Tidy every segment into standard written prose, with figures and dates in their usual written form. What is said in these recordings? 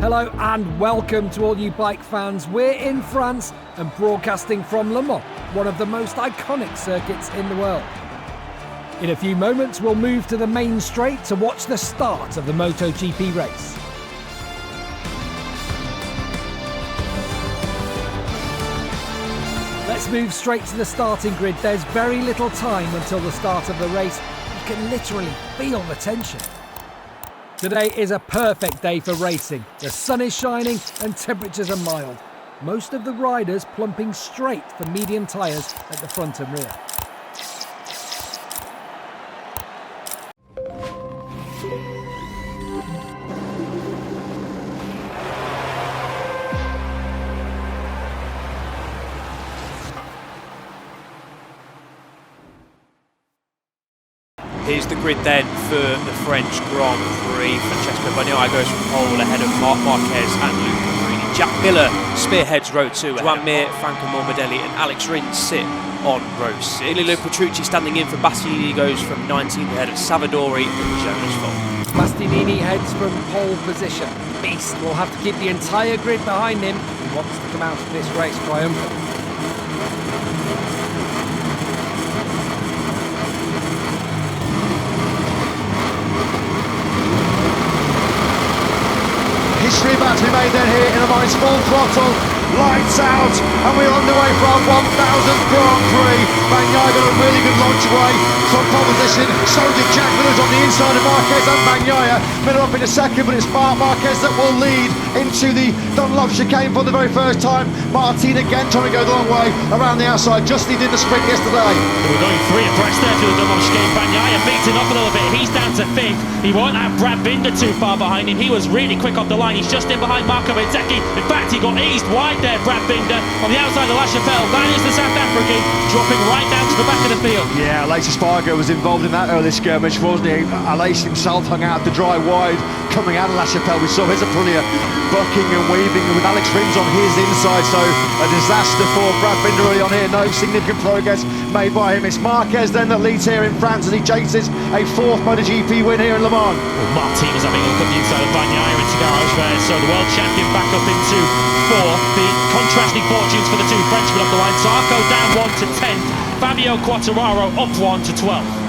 Hello and welcome to all you bike fans. We're in France and broadcasting from Le Mans, one of the most iconic circuits in the world. In a few moments we'll move to the main straight to watch the start of the MotoGP race. Let's move straight to the starting grid. There's very little time until the start of the race. You can literally feel the tension. Today is a perfect day for racing. The sun is shining and temperatures are mild. Most of the riders plumping straight for medium tyres at the front and rear. Here's the grid then for the French Grand Prix. Francesco Bagnaia goes from pole ahead of Marquez and Luca Marini. Jack Miller spearheads row 2. Juan Mir, Franco Morbidelli and Alex Rins sit on row 6. Lilo Petrucci standing in for Bastianini goes from 19th ahead of Savadori and Jonas Vogt. Bastianini heads from pole position. Beast will have to keep the entire grid behind him. He wants to come out of this race triumphant. History about to be made then here in the Mainz, full throttle, lights out, and we're underway for our 1000th Grand Prix. Bagnaia got a really good launch away from pole position, so did Jack Miller's on the inside of Marquez and Bagnaia. Miller up in a second, but it's Marquez that will lead into the Dunlop chicane for the very first time. Martin again trying to go the long way around the outside, just as he did the sprint yesterday. We're going 3 abreast there through the Dunlop chicane. Bagnaia beating up a little bit, he's down to 5th. He won't have Brad Binder too far behind him. He was really quick off the line. He's just in behind Marco Bezzecchi. In fact, he got eased wide there, Brad Binder, on the outside of La Chapelle. That is the South African, dropping right down to the back of the field. Yeah, Aleix Espargaro was involved in that early skirmish, wasn't he? Aleix himself hung out to dry wide, coming out of La Chapelle. We saw his Aprilia bucking and weaving with Alex Rins on his inside, so a disaster for Brad Binder early on here. No significant progress made by him. It's Marquez then that leads here in France as he chases a 4th MotoGP win here in Le Mans. Well, Martin was having a look at the inside of Bagnaia into garage there, so the world champion back up into 4th. The contrasting fortunes for the 2 Frenchmen up the line. Zarco down 1 to 10th, Fabio Quartararo up 1 to 12th.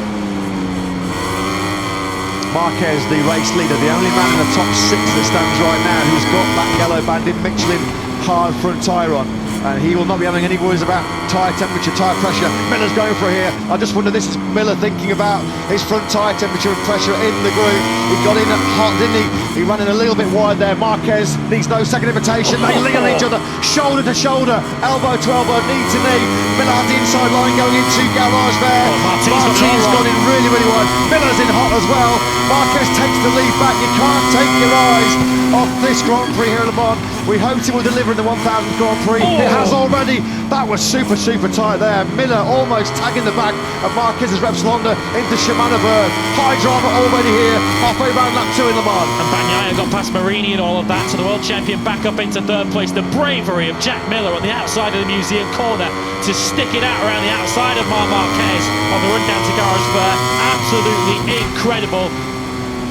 Marquez, the race leader, the only man in the top 6 that stands right now who's got that yellow banded Michelin hard front tyre on. And he will not be having any worries about tyre temperature, tyre pressure. Miller's going for it here. I just wonder, this is Miller thinking about his front tyre temperature and pressure in the groove. He got in hot, didn't he? He ran in a little bit wide there. Marquez needs no second invitation. They lean on each other, shoulder to shoulder, elbow to elbow, knee to knee. Miller has the inside line going into garage there. Martin's gone in really, really wide. Miller's in hot as well. Marquez takes the lead back. You can't take your eyes off this Grand Prix here at Le Mans. We hoped it would deliver in the 1000th Grand Prix. It has already. That was super tight there. Miller almost tagging the back of Marquez's Repsol Honda into Shimano Berg. High drama already here, halfway around lap 2 in Le Mans. And Bagnaia got past Marini and all of that, so the world champion back up into 3rd place. The bravery of Jack Miller on the outside of the museum corner to stick it out around the outside of Marquez on the run down to Garage Spur. Absolutely incredible.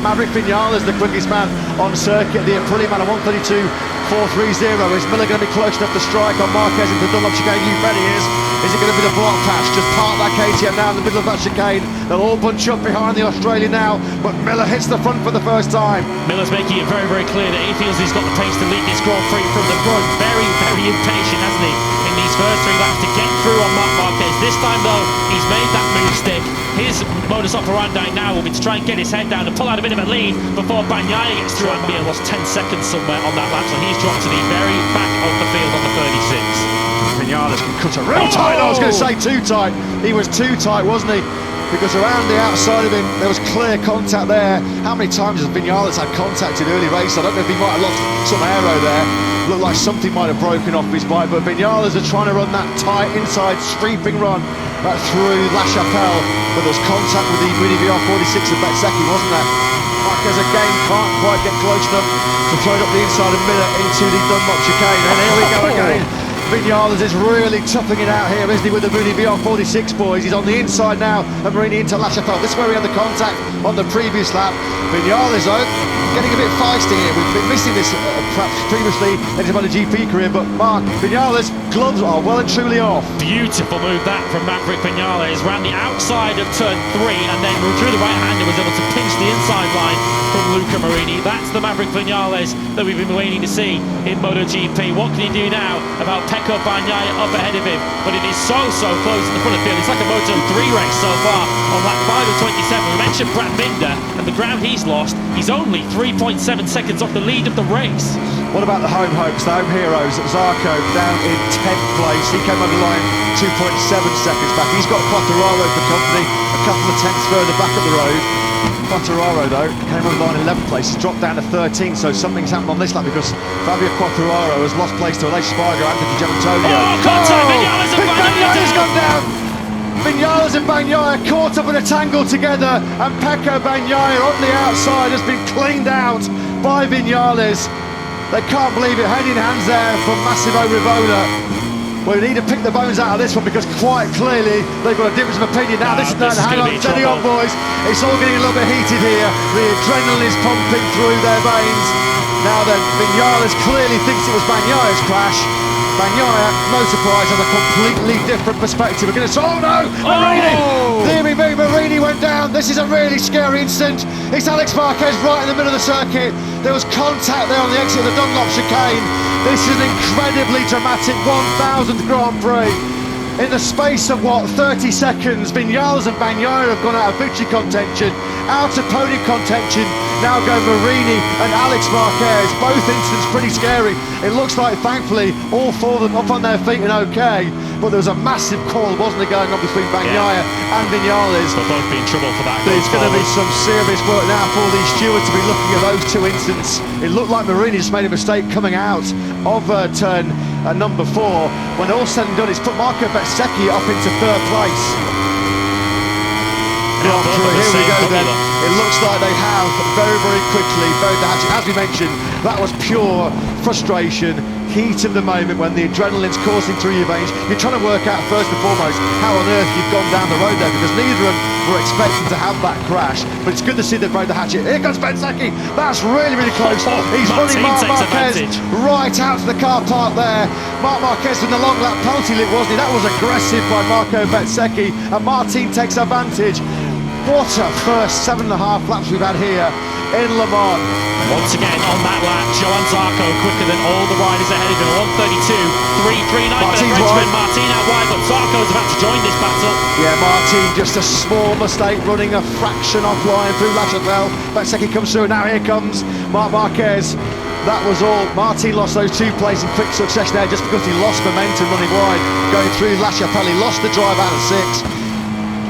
Maverick Vinales, the quickest man on circuit, the Aprilia man, a 1:32.430. Is Miller going to be close enough to strike on Marquez into the Dunlop chicane? You bet he is. Is it going to be the block patch? Just park that KTM now in the middle of that chicane. They'll all bunch up behind the Australian now, but Miller hits the front for the first time. Miller's making it very clear that he feels he's got the pace to lead this Grand Prix from the front. Very impatient, hasn't he, in these first 3 laps to get through on Marquez. This time though, he's made that move stick. His modus operandi now will be to try and get his head down and pull out a bit of a lead before Bagnaia gets through. And lost 10 seconds somewhere on that lap, so he's dropped to the very back of the field on the 36. Vinales can cut a real tight. I was going to say too tight. He was too tight, wasn't he? Because around the outside of him, there was clear contact there. How many times has Vinales had contact in early race? I don't know if he might have lost some aero there. Looked like something might have broken off his bike, but Vinales are trying to run that tight inside sweeping run through La Chapelle. But there's contact with the Mini VR46 of Bezzecchi, wasn't there? Marquez again can't quite get close enough to throw it up the inside of Miller into the Dunlop chicane. And here we go again. Vinales is really toughing it out here, isn't he, with the Mini VR46 boys. He's on the inside now, and Marini into La Chapelle. This is where we had the contact on the previous lap. Vinales, though, getting a bit feisty here. We've been missing this perhaps previously in his MotoGP career, but Marc Vinales' gloves are well and truly off. Beautiful move that from Maverick Vinales, ran the outside of turn 3 and then through the right hand and was able to pinch the inside line from Luca Marini. That's the Maverick Vinales that we've been waiting to see in MotoGP. What can he do now about Pecco Bagnaia up ahead of him? But it is so close in the front of the field. It's like a Moto3 race so far on lap 5 of 27. We mentioned Brad Binder and the ground he's lost. He's only 3.7 seconds off the lead of the race. What about the home hopes, the home heroes? Zarco down in 10th place. He came over the line 2.7 seconds back. He's got Quartararo for company, a couple of tenths further back at the road. Quartararo, though, came over the line in 11th place. He's dropped down to 13, so something's happened on this lap because Fabio Quartararo has lost place to Aleix Spargo, Anthony Gianantonio. Oh, contact! Vinales and Bagnaia gone down! Vinales and Bagnaia caught up in a tangle together, and Pecco Bagnaia on the outside has been cleaned out by Vinales. They can't believe it, head in hands there from Massimo Rivola. Well, we need to pick the bones out of this one because quite clearly they've got a difference of opinion. Now this is hang on, steady on boys. It's all getting a little bit heated here. The adrenaline is pumping through their veins. Now then, Vinales clearly thinks it was Bagnaia's crash. Bagnaia, no surprise, has a completely different perspective. We're going to... Oh no! Marini! Marini went down. This is a really scary incident. It's Alex Marquez right in the middle of the circuit. There was contact there on the exit of the Dunlop chicane. This is an incredibly dramatic 1000th Grand Prix. In the space of, what, 30 seconds, Vinales and Bagnaia have gone out of victory contention, out of podium contention. Now go Marini and Alex Marquez. Both incidents pretty scary. It looks like, thankfully, all four of them up on their feet and okay. But there was a massive call, wasn't there, going on between Bagnaia and Vinales. They'll both be in trouble for that. There's going to be some serious work now for these stewards to be looking at those two incidents. It looked like Marini just made a mistake coming out of turn number 4. When all said and done, it's put Marco Bezzecchi up into 3rd place. Here we go then. It looks like they have very quickly buried the hatchet. As we mentioned, that was pure frustration, heat of the moment when the adrenaline's coursing through your veins. You're trying to work out first and foremost how on earth you've gone down the road there, because neither of them were expecting to have that crash. But it's good to see they've buried the hatchet. Here comes Bezzecchi. That's really close. He's running Marc Marquez right out to the car park there. Marc Marquez with the long lap penalty lip, wasn't he? That was aggressive by Marco Bezzecchi, and Martin takes advantage. What a first 7.5 laps we've had here in Le Mans. Once again on that lap, Johan Zarco quicker than all the riders ahead of him. 1:32.339 for the Frenchman. Martin out wide, but Zarco's about to join this battle. Yeah, Martin, just a small mistake, running a fraction offline through La Chapelle. Bezzecchi comes through, and now here comes Marc Marquez. That was all. Martin lost those 2 places in quick succession there just because he lost momentum running wide, going through La Chapelle. He lost the drive out of 6.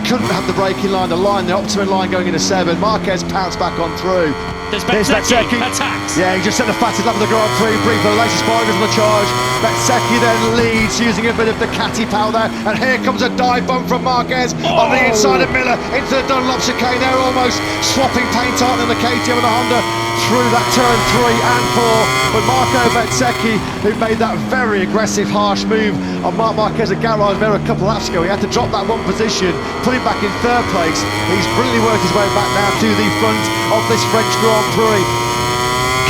Couldn't have the braking line, the optimum line going into 7. Marquez pounced back on through. There's Bezzecchi attacks. Yeah, he just set the fastest lap of the Grand Prix, brief for the latest Spargo's on the charge. Bezzecchi then leads, using a bit of Ducati power there, and here comes a dive bomb from Marquez on the inside of Miller into the Dunlop chicane. They're almost swapping paint on the KTM and the Honda through that turn 3 and 4, but Marco Bezzecchi, who made that very aggressive, harsh move on Marc Marquez at Garage there a couple of laps ago, he had to drop that 1 position, put him back in 3rd place. He's brilliantly worked his way back now to the front of this French Grand Prix.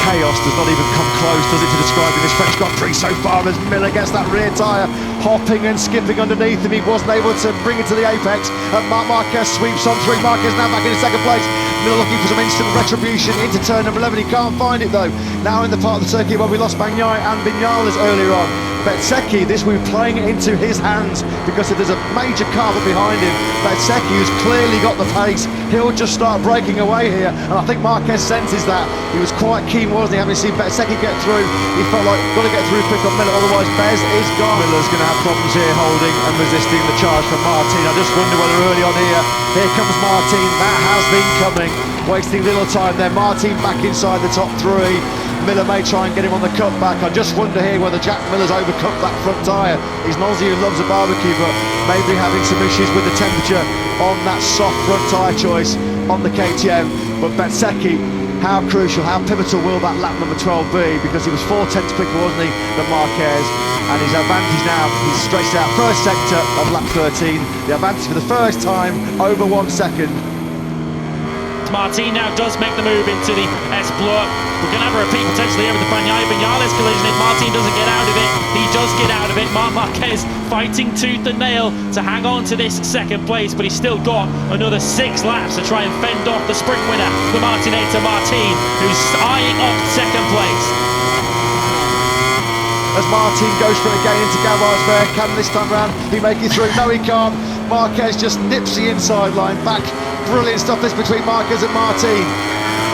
Chaos does not even come close, does it, to describing this French Grand Prix so far, as Miller gets that rear tyre hopping and skipping underneath him. He wasn't able to bring it to the apex, and Marc Marquez sweeps on through. Marquez now back in 2nd place. Miller looking for some instant retribution into turn number 11. He can't find it though. Now in the part of the circuit where we lost Bagnaia and Vinales earlier on. Bezzecchi, this will be playing it into his hands because if there's a major car behind him, Bezzecchi, who's clearly got the pace, he'll just start breaking away here, and I think Marquez senses that. He was quite keen, wasn't he, having seen Bezzecchi get through. He felt like, got to get through quick on Miller, otherwise Bez is gone. Miller's going to have problems here holding and resisting the charge from Martin. I just wonder whether early on here comes Martin. That has been coming, wasting little time there. Martin back inside the top 3. Miller may try and get him on the cutback. I just wonder here whether Jack Miller's overcut that front tyre. He's an Aussie who loves a barbecue, but maybe having some issues with the temperature on that soft front tyre choice on the KTM. But Bezzecchi, how crucial, how pivotal will that lap number 12 be? Because he was 4 tenths quicker, wasn't he, than Marquez? And his advantage now, he's stretched out 1st sector on lap 13. The advantage for the first time over 1 second. Martin now does make the move into the S block. We're going to have a repeat potentially here with the Vinales collision if Martin doesn't get out of it. He does get out of it. Marc Marquez fighting tooth and nail to hang on to this second place, but he's still got another 6 laps to try and fend off the sprint winner, the Martinator Martin, who's eyeing up second place. As Martin goes for it again into Gavar's there, can this time round he make it through? No, he can't. Marquez just nips the inside line back. Brilliant stuff this between Marquez and Martin.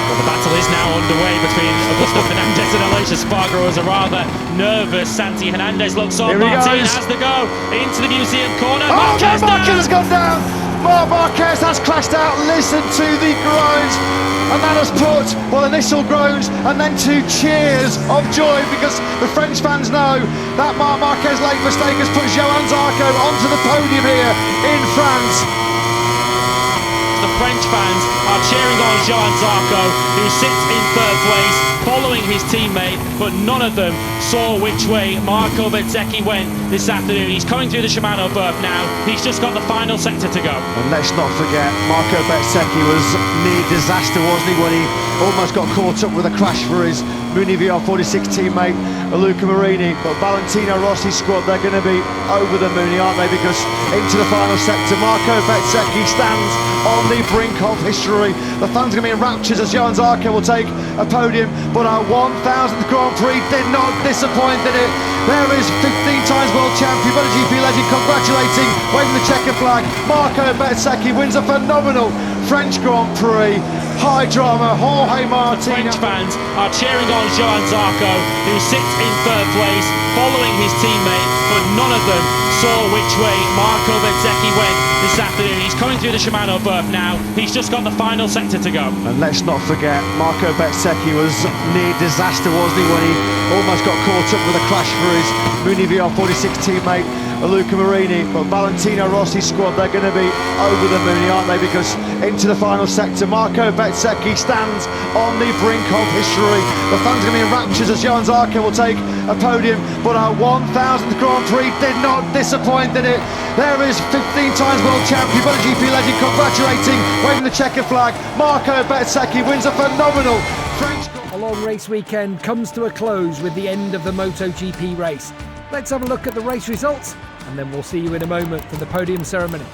Well, the battle is now underway between Augusto Fernandez and Aleix Espargaro as a rather nervous Santi Hernandez looks on. Martin has the go into the museum corner. Marquez has gone down. Marquez has crashed out. Listen to the groans. And that has put, well, initial groans and then 2 cheers of joy, because the French fans know that Marc Marquez late mistake has put Johann Zarco onto the podium here in France. The French fans are cheering on Johann Zarco, who sits in 3rd place, following his teammate, but none of them saw which way Marco Bezzecchi went this afternoon. He's coming through the Shimano berth now. He's just got the final sector to go. And let's not forget, Marco Bezzecchi was near disaster, wasn't he, when he almost got caught up with a crash for his Muni VR46 teammate Luca Marini. But Valentino Rossi's squad, they're going to be over the Muni, aren't they? Because into the final sector, Marco Bezzecchi stands on the brink of history. The fans are going to be in raptures as Johann Zarco will take a podium, but our 1000th Grand Prix did not disappoint, did it? There is 15 times world champion, MotoGP legend, congratulating, waving the checker flag. Marco Bezzecchi wins a phenomenal French Grand Prix. High drama, Jorge Martin. French fans are cheering on Johann Zarco, who sits in 3rd place, following his teammate, but none of them saw which way Marco Bezzecchi went this afternoon. He's coming through the Shimano berth now. He's just got the final sector to go. And let's not forget, Marco Bezzecchi was near disaster, wasn't he, when he almost got caught up with a crash for his Muni VR46 teammate Luca Marini. But Valentino Rossi's squad, they're going to be over the Muni, aren't they? Because into the final sector, Marco Bezzecchi stands on the brink of history. The fans are going to be in raptures as Johann Zarco will take a podium, but our 1000th Grand Prix did not disappoint, did it? There is 15 times world champion, MotoGP legend, congratulating, waving the checker flag. Marco Bezzecchi wins a phenomenal French. A long race weekend comes to a close with the end of the MotoGP race. Let's have a look at the race results, and then we'll see you in a moment for the podium ceremony.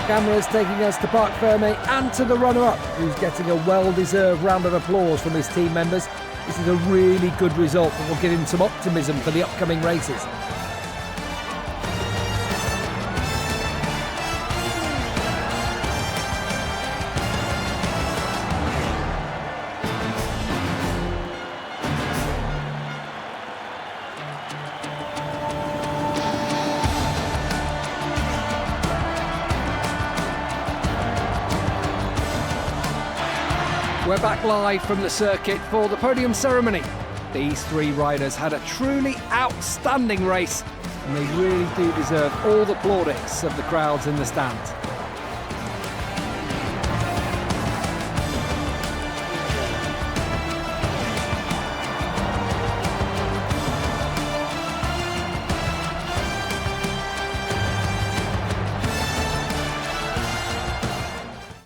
Cameras taking us to Parc Fermé and to the runner-up, who's getting a well-deserved round of applause from his team members. This is a really good result that will give him some optimism for the upcoming races. We're back live from the circuit for the podium ceremony. These 3 riders had a truly outstanding race, and they really do deserve all the plaudits of the crowds in the stands.